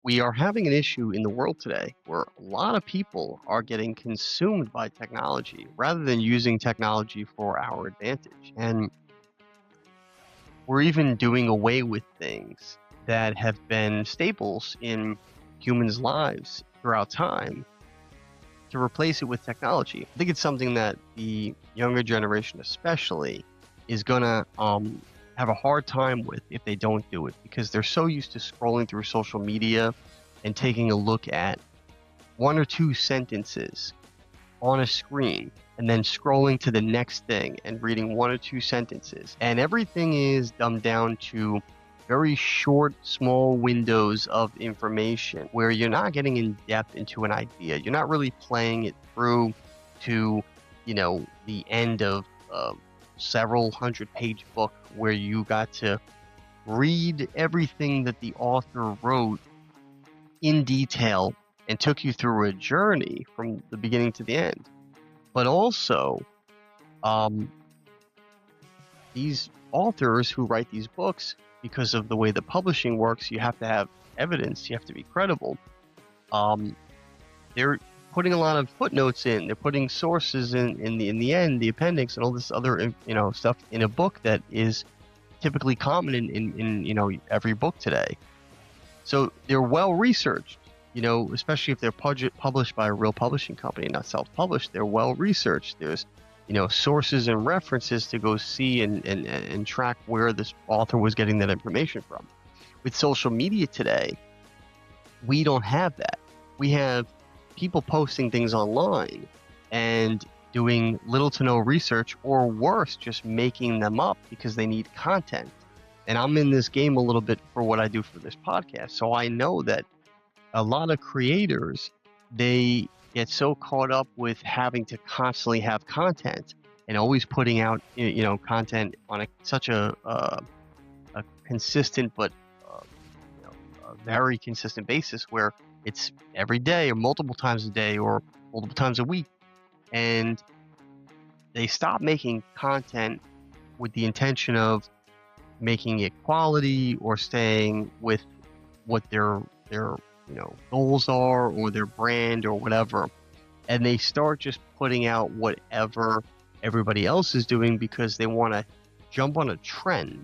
We are having an issue in the world today where a lot of people are getting consumed by technology rather than using technology for our advantage. And we're even doing away with things that have been staples in humans' lives throughout time to replace it with technology. I think it's something that the younger generation, especially, is gonna have a hard time with if they don't do it because they're so used to scrolling through social media and taking a look at one or two sentences on a screen and then scrolling to the next thing and reading one or two sentences. And everything is dumbed down to very short, small windows of information where you're not getting in depth into an idea. You're not really playing it through to, the end of a several hundred-page book where you got to read everything that the author wrote in detail and took you through a journey from the beginning to the end. But also, these authors who write these books, because of the way the publishing works, you have to have evidence, you have to be credible. They're putting a lot of footnotes in. They're putting sources in the end, the appendix, and all this other stuff in a book that is typically common in every book today. So they're well researched. Especially if they're published by a real publishing company, not self-published. They're well researched. There's sources and references to go see and track where this author was getting that information from. With social media today, we don't have that. We have people posting things online and doing little to no research, or worse, just making them up because they need content. And I'm in this game a little bit for what I do for this podcast, so I know that a lot of creators, they get so caught up with having to constantly have content and always putting out content on such a consistent but a very consistent basis where it's every day or multiple times a day or multiple times a week, and they stop making content with the intention of making it quality or staying with what their goals are or their brand or whatever. And they start just putting out whatever everybody else is doing because they want to jump on a trend.